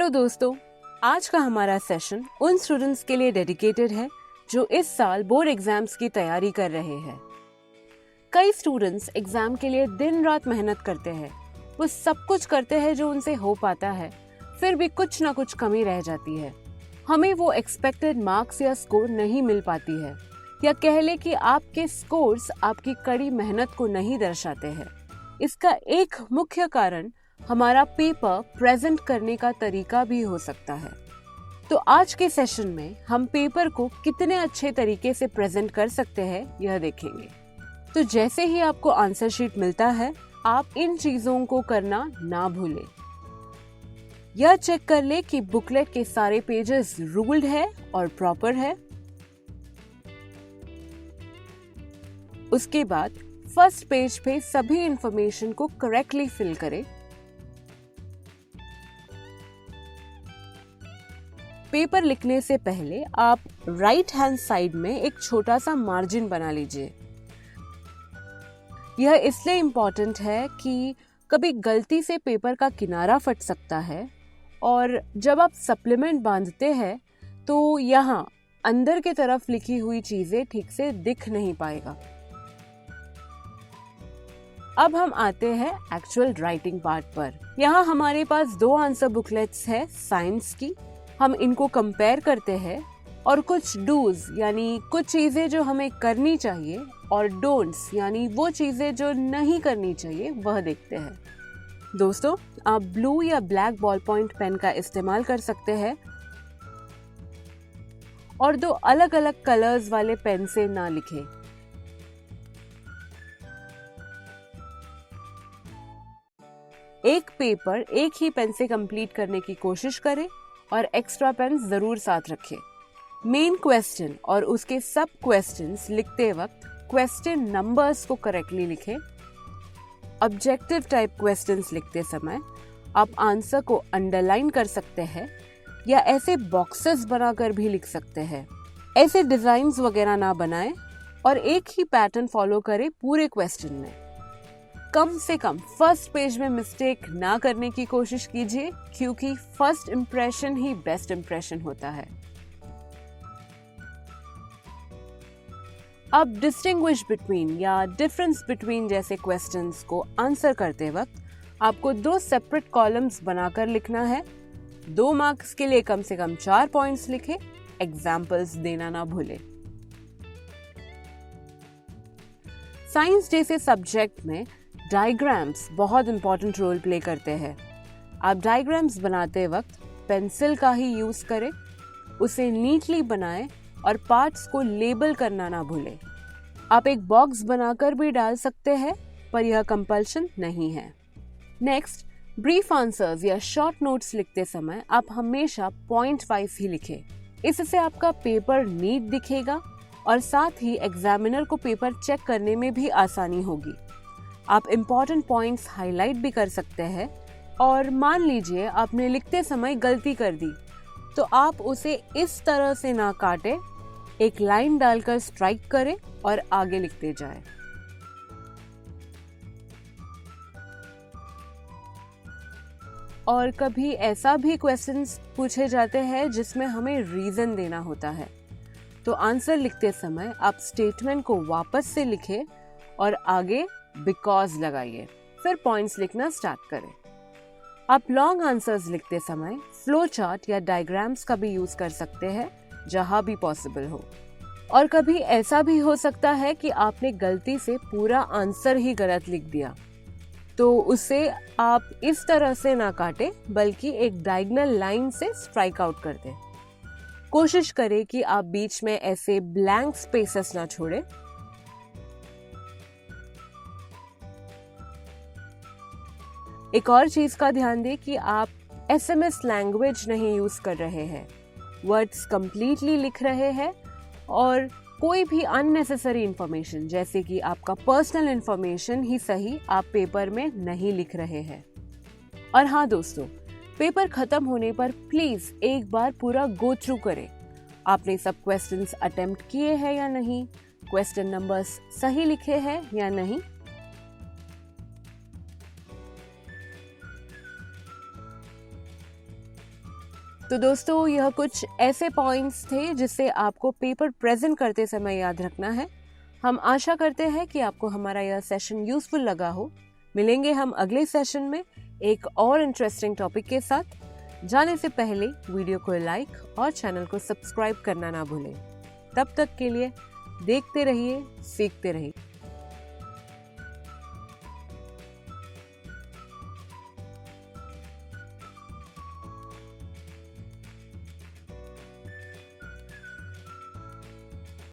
Hello दोस्तों, आज का हमारा सेशन उन स्टूडेंट्स के लिए डेडिकेटेड है जो इस साल बोर्ड एग्जाम्स की तैयारी कर रहे हैं। कई स्टूडेंट्स एग्जाम के लिए दिन रात मेहनत करते हैं, वो सब कुछ करते हैं जो उनसे हो पाता है, फिर भी कुछ ना कुछ कमी रह जाती है। हमें वो एक्सपेक्टेड मार्क्स या स्कोर नहीं मिल पाती है, या कह ले कि आपके स्कोर्स आपकी कड़ी मेहनत को नहीं दर्शाते हैं। इसका एक मुख्य कारण हमारा पेपर प्रेजेंट करने का तरीका भी हो सकता है। तो आज के सेशन में हम पेपर को कितने अच्छे तरीके से प्रेजेंट कर सकते हैं यह देखेंगे। तो जैसे ही आपको आंसर शीट मिलता है, आप इन चीजों को करना ना भूलें। यह चेक कर ले कि बुकलेट के सारे पेजेस रूल्ड है और प्रॉपर है। उसके बाद फर्स्ट पेज पे सभी इंफॉर्मेशन को करेक्टली फिल करें। पेपर लिखने से पहले आप राइट हैंड साइड में एक छोटा सा मार्जिन बना लीजिए। यह इसलिए इम्पोर्टेंट है कि कभी गलती से पेपर का किनारा फट सकता है और जब आप सप्लीमेंट बांधते हैं तो यहाँ अंदर की तरफ लिखी हुई चीजें ठीक से दिख नहीं पाएगा। अब हम आते हैं एक्चुअल राइटिंग पार्ट पर। यहाँ हमारे पास 2 आंसर बुकलेट्स है साइंस की। हम इनको कंपेयर करते हैं और कुछ डूज यानी कुछ चीजें जो हमें करनी चाहिए और डोंट्स यानी वो चीजें जो नहीं करनी चाहिए वह देखते हैं। दोस्तों, आप ब्लू या ब्लैक बॉल पॉइंट पेन का इस्तेमाल कर सकते हैं और 2 अलग अलग कलर्स वाले पेन से ना लिखें। एक पेपर एक ही पेन से कंप्लीट करने की कोशिश करें और एक्स्ट्रा पेन जरूर साथ रखें। मेन क्वेश्चन और उसके सब क्वेश्चंस लिखते वक्त क्वेश्चन नंबर्स को करेक्टली लिखें। ऑब्जेक्टिव टाइप क्वेश्चंस लिखते समय आप आंसर को अंडरलाइन कर सकते हैं या ऐसे बॉक्सेस बनाकर भी लिख सकते हैं। ऐसे डिजाइन्स वगैरह ना बनाएं और एक ही पैटर्न फॉलो करें पूरे क्वेश्चन में। कम से कम फर्स्ट पेज में मिस्टेक ना करने की कोशिश कीजिए, क्योंकि फर्स्ट इंप्रेशन ही बेस्ट इंप्रेशन होता है। अब डिस्टिंग्विश बिटवीन या डिफरेंस बिटवीन जैसे क्वेश्चंस को आंसर करते वक्त आपको 2 सेपरेट कॉलम्स बनाकर लिखना है। 2 मार्क्स के लिए कम से कम 4 पॉइंट्स लिखें। एग्जाम्पल्स देना ना भूलें। साइंस जैसे सब्जेक्ट में डायग्राम्स बहुत इंपॉर्टेंट रोल प्ले करते हैं। आप डायग्राम्स बनाते वक्त पेंसिल का ही यूज करें, उसे नीटली बनाएं और पार्ट्स को लेबल करना ना भूलें। आप एक बॉक्स बनाकर भी डाल सकते हैं, पर यह कंपल्शन नहीं है। नेक्स्ट, ब्रीफ आंसर्स या शॉर्ट नोट्स लिखते समय आप हमेशा पॉइंट वाइज ही लिखें। इससे आपका पेपर नीट दिखेगा और साथ ही एग्जामिनर को पेपर चेक करने में भी आसानी होगी। आप इम्पॉर्टेंट पॉइंट्स हाईलाइट भी कर सकते हैं और मान लीजिए आपने लिखते समय गलती कर दी तो आप उसे इस तरह से ना काटें, एक लाइन डालकर स्ट्राइक करें और आगे लिखते जाएं। और कभी ऐसा भी क्वेश्चंस पूछे जाते हैं जिसमें हमें रीजन देना होता है, तो आंसर लिखते समय आप स्टेटमेंट को वापस से लिखें और आगे बिकॉज लगाइए, फिर पॉइंट्स लिखना स्टार्ट करें। आप लॉन्ग आंसर्स लिखते समय फ्लो चार्ट या डायग्राम्स का भी यूज कर सकते हैं जहां भी पॉसिबल हो। और कभी ऐसा भी हो सकता है कि आपने गलती से पूरा आंसर ही गलत लिख दिया, तो उसे आप इस तरह से ना काटें बल्कि एक डायगोनल लाइन से स्ट्राइक आउट कर दें। कोशिश करें कि आप बीच में ऐसे ब्लैंक स्पेसेस ना छोड़ें। एक और चीज का ध्यान दें कि आप SMS लैंग्वेज नहीं यूज कर रहे हैं, वर्ड्स कंप्लीटली लिख रहे हैं और कोई भी अननेसेसरी इंफॉर्मेशन जैसे कि आपका पर्सनल इंफॉर्मेशन ही सही आप पेपर में नहीं लिख रहे हैं। और हाँ दोस्तों, पेपर खत्म होने पर प्लीज एक बार पूरा गो थ्रू करें। आपने सब क्वेश्चंस अटेम्प्ट किए हैं या नहीं, क्वेश्चन नंबर्स सही लिखे हैं या नहीं। तो दोस्तों, यह कुछ ऐसे पॉइंट्स थे जिसे आपको पेपर प्रेजेंट करते समय याद रखना है। हम आशा करते हैं कि आपको हमारा यह सेशन यूजफुल लगा हो। मिलेंगे हम अगले सेशन में एक और इंटरेस्टिंग टॉपिक के साथ। जाने से पहले वीडियो को लाइक और चैनल को सब्सक्राइब करना ना भूलें। तब तक के लिए देखते रहिए, सीखते रहिए।